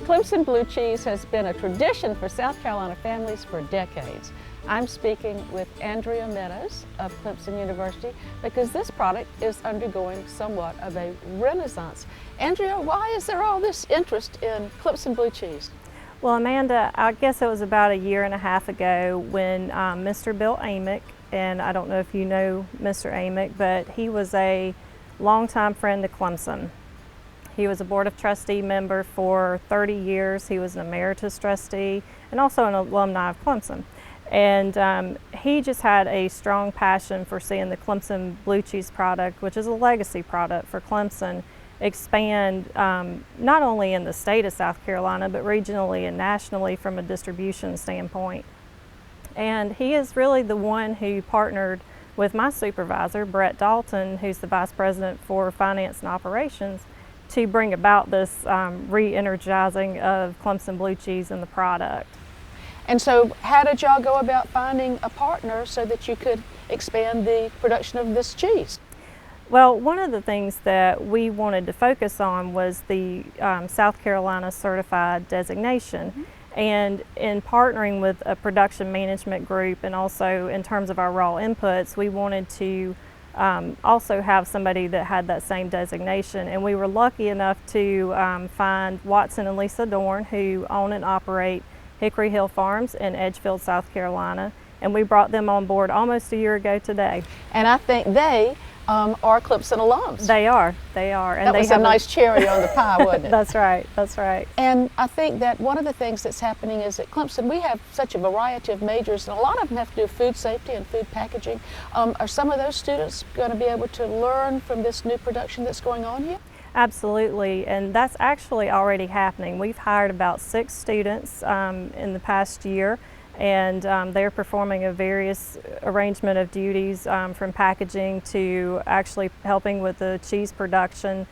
Clemson Blue Cheese has been a tradition for South Carolina families for decades. I'm speaking with Andrea Meadows of Clemson University because this product is undergoing somewhat of a renaissance. Andrea, why is there all this interest in Clemson Blue Cheese? Well, Amanda, I guess it was about a year and a half ago when Mr. Bill Amick, and I don't know if you know Mr. Amick, but he was a longtime friend to Clemson. He was a Board of Trustee member for 30 years. He was an emeritus trustee and also an alumni of Clemson. And he just had a strong passion for seeing the Clemson Blue Cheese product, which is a legacy product for Clemson, expand not only in the state of South Carolina, but regionally and nationally from a distribution standpoint. And he is really the one who partnered with my supervisor, Brett Dalton, who's the Vice President for Finance and Operations, to bring about this re-energizing of Clemson Blue Cheese and the product. And so how did y'all go about finding a partner so that you could expand the production of this cheese? Well, one of the things that we wanted to focus on was the South Carolina certified designation. Mm-hmm. And in partnering with a production management group and also in terms of our raw inputs, we wanted to also have somebody that had that same designation. And we were lucky enough to find Watson and Lisa Dorn, who own and operate Hickory Farms in Edgefield, South Carolina. And we brought them on board almost a year ago today. And I think they are Clemson alums. They are. And that was a nice cherry on the pie, wasn't it? That's right. And I think that one of the things that's happening is at Clemson we have such a variety of majors, and a lot of them have to do with food safety and food packaging. Are some of those students going to be able to learn from this new production that's going on here? Absolutely, and that's actually already happening. We've hired about 6 students in the past year, and they're performing a various arrangement of duties from packaging to actually helping with the cheese production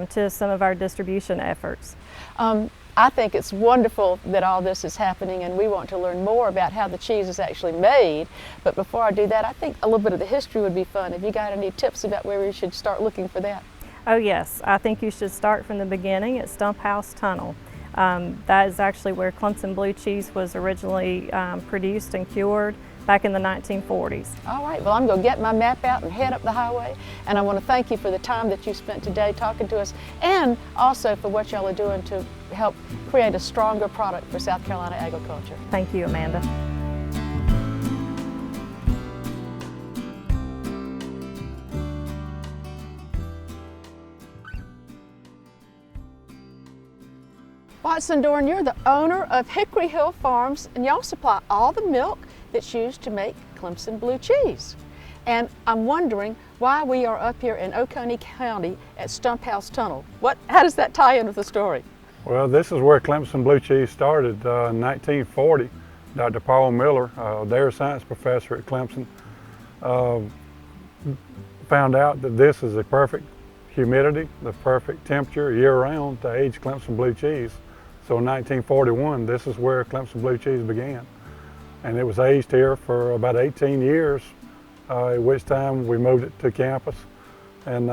to some of our distribution efforts. I think it's wonderful that all this is happening, and we want to learn more about how the cheese is actually made. But before I do that, I think a little bit of the history would be fun. Have you got any tips about where we should start looking for that? Oh yes, I think you should start from the beginning at Stump House Tunnel. That is actually where Clemson Blue Cheese was originally produced and cured back in the 1940s. All right, well I'm going to get my map out and head up the highway, and I want to thank you for the time that you spent today talking to us, and also for what y'all are doing to help create a stronger product for South Carolina agriculture. Thank you, Amanda. Watson Dorn, you're the owner of Hickory Hill Farms, and y'all supply all the milk that's used to make Clemson Blue Cheese. And I'm wondering why we are up here in Oconee County at Stump House Tunnel. How does that tie in with the story? Well, this is where Clemson Blue Cheese started in 1940. Dr. Paul Miller, dairy science professor at Clemson, found out that this is the perfect humidity, the perfect temperature year-round to age Clemson Blue Cheese. So in 1941, this is where Clemson Blue Cheese began. And it was aged here for about 18 years, at which time we moved it to campus. And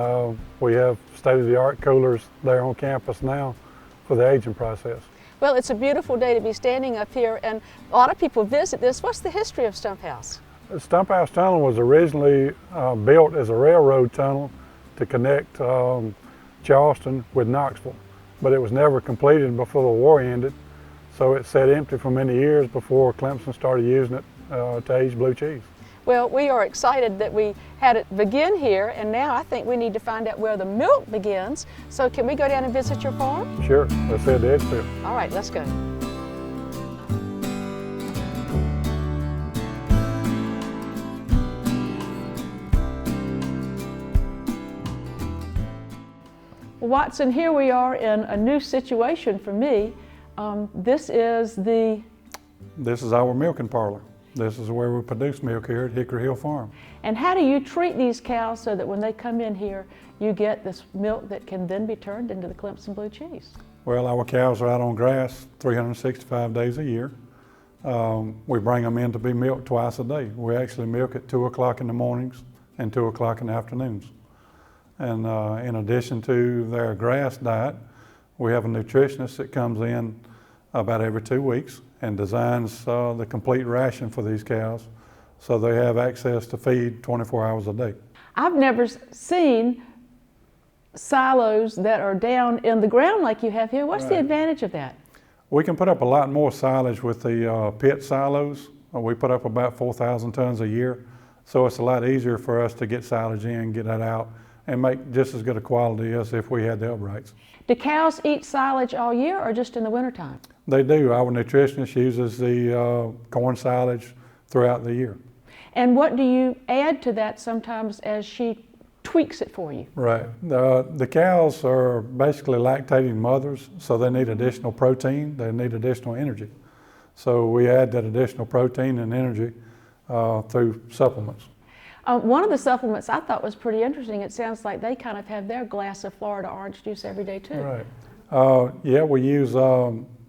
we have state-of-the-art coolers there on campus now for the aging process. Well, it's a beautiful day to be standing up here, and a lot of people visit this. What's the history of Stump House? The Stump House Tunnel was originally built as a railroad tunnel to connect Charleston with Knoxville, but it was never completed before the war ended, so it sat empty for many years before Clemson started using it to age blue cheese. Well, we are excited that we had it begin here, and now I think we need to find out where the milk begins. So can we go down and visit your farm? Sure, let's head to Edgefield. All right, let's go. Watson, here we are in a new situation for me. This is our milking parlor. This is where we produce milk here at Hickory Hill Farm. And how do you treat these cows so that when they come in here, you get this milk that can then be turned into the Clemson Blue Cheese? Well, our cows are out on grass 365 days a year. We bring them in to be milked twice a day. We actually milk at 2 o'clock in the mornings and 2 o'clock in the afternoons. And in addition to their grass diet, We have a nutritionist that comes in about every 2 weeks and designs the complete ration for these cows so they have access to feed 24 hours a day. I've never seen silos that are down in the ground like you have here. What's the advantage of that? We can put up a lot more silage with the pit silos. We put up about 4,000 tons a year, so it's a lot easier for us to get silage in, get that out, and make just as good a quality as if we had the uprights. Do cows eat silage all year or just in the wintertime? They do. Our nutritionist uses the corn silage throughout the year. And what do you add to that sometimes as she tweaks it for you? Right. The cows are basically lactating mothers, so they need additional protein, they need additional energy. So we add that additional protein and energy through supplements. One of the supplements I thought was pretty interesting. It sounds like they kind of have their glass of Florida orange juice every day too. Right. Yeah, we use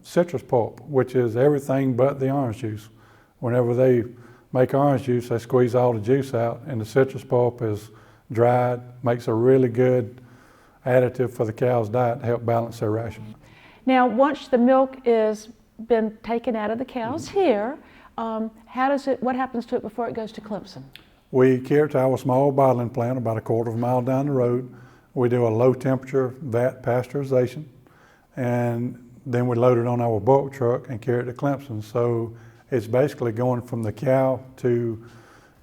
citrus pulp, which is everything but the orange juice. Whenever they make orange juice, they squeeze all the juice out, and the citrus pulp is dried, makes a really good additive for the cow's diet to help balance their ration. Now, once the milk is been taken out of the cows here, what happens to it before it goes to Clemson? We carry it to our small bottling plant about a quarter of a mile down the road. We do a low temperature vat pasteurization, and then we load it on our bulk truck and carry it to Clemson. So it's basically going from the cow to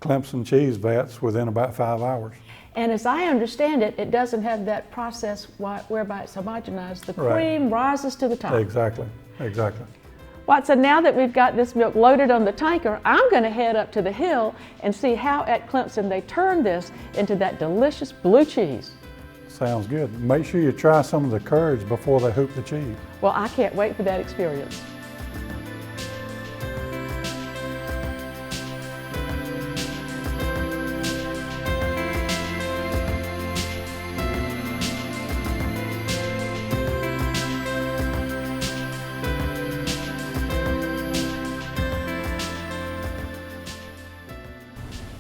Clemson cheese vats within about 5 hours. And as I understand it, it doesn't have that process whereby it's homogenized. The Right. cream rises to the top. Exactly, exactly. Watson, now that we've got this milk loaded on the tanker, I'm going to head up to the hill and see how at Clemson they turn this into that delicious blue cheese. Sounds good. Make sure you try some of the curds before they hoop the cheese. Well, I can't wait for that experience.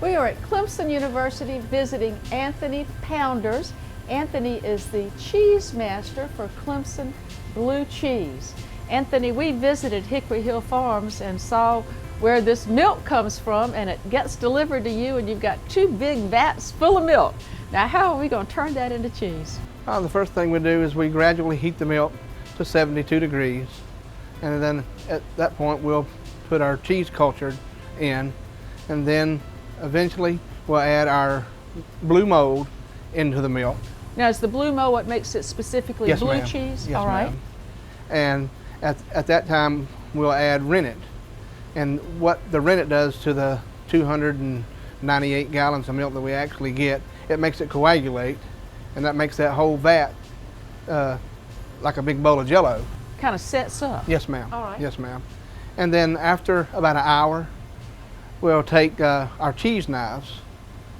We are at Clemson University visiting Anthony Pounders. Anthony is the cheese master for Clemson Blue Cheese. Anthony, we visited Hickory Hill Farms and saw where this milk comes from, and it gets delivered to you, and you've got 2 big vats full of milk. Now, how are we going to turn that into cheese? The first thing we do is we gradually heat the milk to 72 degrees, and then at that point we'll put our cheese culture in, and then eventually we'll add our blue mold into the milk. Now, is the blue mold what makes it specifically Yes, blue ma'am. cheese? Yes, All right. ma'am. And at that time we'll add rennet. And what the rennet does to the 298 gallons of milk that we actually get, it makes it coagulate, and that makes that whole vat like a big bowl of Jell-O. Kind of sets up. Yes, ma'am. All right. Yes, ma'am. And then after about an hour, we'll take our cheese knives.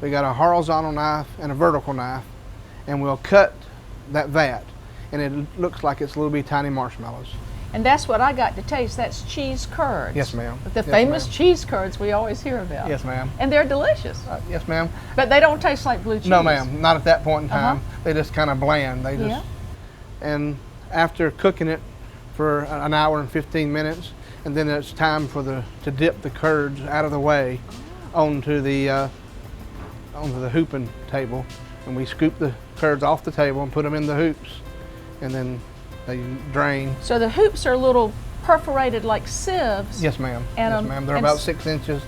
We got a horizontal knife and a vertical knife, and we'll cut that vat, and it looks like it's little bitty tiny marshmallows. And that's what I got to taste. That's cheese curds. Yes, ma'am. The Yes, famous ma'am. cheese curds we always hear about. Yes, ma'am. And they're delicious. Yes, ma'am. But they don't taste like blue cheese. No, ma'am. Not at that point in time. Uh-huh. They just kind of bland. They just. Yeah. And after cooking it for an hour and 15 minutes, and then it's time for to dip the curds out of the way onto the hooping table, and we scoop the curds off the table and put them in the hoops, and then they drain. So the hoops are little perforated like sieves. Yes, ma'am. And, Yes, ma'am. They're and about 6 inches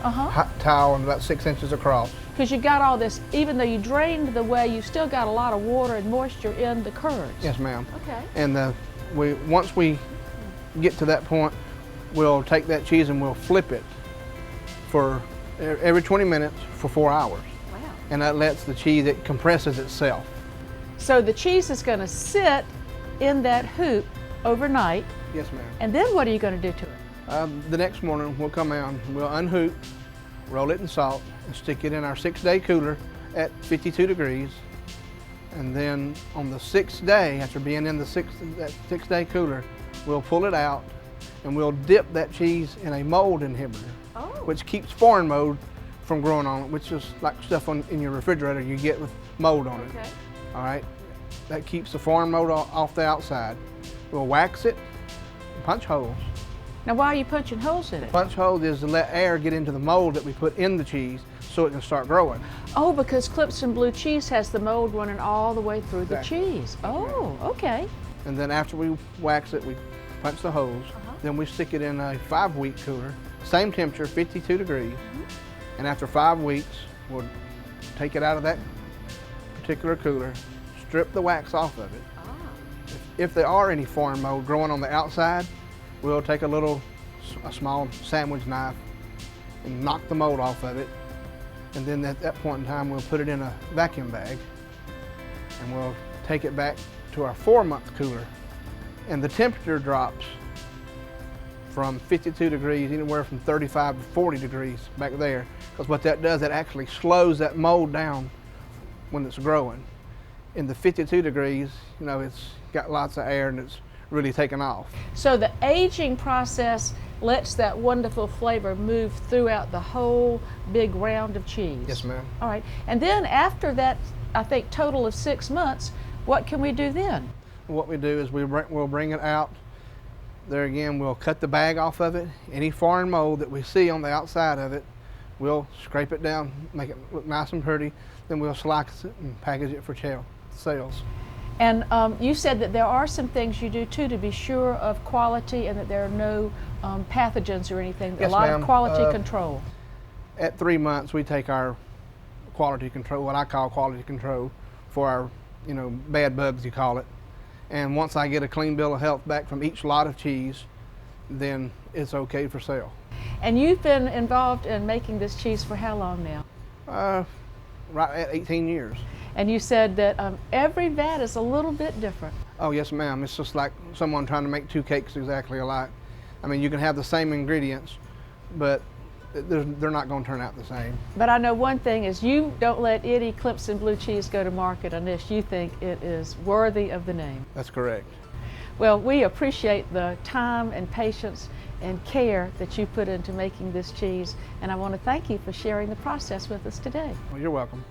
tall and about 6 inches across. Because you got all this, even though you drained the whey, you still got a lot of water and moisture in the curds. Yes, ma'am. Okay. And once we get to that point, we'll take that cheese and we'll flip it for every 20 minutes for 4 hours. Wow. And that lets the cheese, it compresses itself. So the cheese is going to sit in that hoop overnight. Yes, ma'am. And then what are you going to do to it? The next morning we'll come out and we'll unhoop, roll it in salt, and stick it in our 6-day cooler at 52 degrees. And then on the 6th day, after being in that 6-day cooler, we'll pull it out and we'll dip that cheese in a mold inhibitor, which keeps foreign mold from growing on it, which is like stuff in your refrigerator you get with mold on it. Okay. All right, that keeps the foreign mold off the outside. We'll wax it, and punch holes. Now, why are you punching holes in it? Punch holes is to let air get into the mold that we put in the cheese so it can start growing. Oh, because Clemson Blue Cheese has the mold running all the way through Exactly. the cheese. Oh, okay. And then after we wax it, we punch the holes. Then we stick it in a 5-week cooler, same temperature, 52 degrees. And after 5 weeks, we'll take it out of that particular cooler, strip the wax off of it. If there are any foreign mold growing on the outside, we'll take a small sandwich knife and knock the mold off of it. And then at that point in time, we'll put it in a vacuum bag and we'll take it back to our 4-month cooler. And the temperature drops from 52 degrees, anywhere from 35 to 40 degrees back there. Because what that does, it actually slows that mold down when it's growing. In the 52 degrees, you know, it's got lots of air and it's really taken off. So the aging process lets that wonderful flavor move throughout the whole big round of cheese. Yes, ma'am. All right. And then after that, I think total of 6 months, what can we do then? What we do is we'll bring it out. There again, we'll cut the bag off of it. Any foreign mold that we see on the outside of it, we'll scrape it down, make it look nice and pretty. Then we'll slice it and package it for sales. And you said that there are some things you do too to be sure of quality and that there are no pathogens or anything. Yes, a lot ma'am. of quality control. At 3 months, we take our quality control, what I call quality control, for our, you know, bad bugs, you call it. And once I get a clean bill of health back from each lot of cheese, then it's okay for sale. And you've been involved in making this cheese for how long now? Right at 18 years. And you said that every vat is a little bit different. Oh, yes, ma'am. It's just like someone trying to make 2 cakes exactly alike. I mean, you can have the same ingredients, but they're not going to turn out the same. But I know one thing is you don't let any Clemson Blue Cheese go to market unless you think it is worthy of the name. That's correct. Well, we appreciate the time and patience and care that you put into making this cheese, and I want to thank you for sharing the process with us today. Well, you're welcome.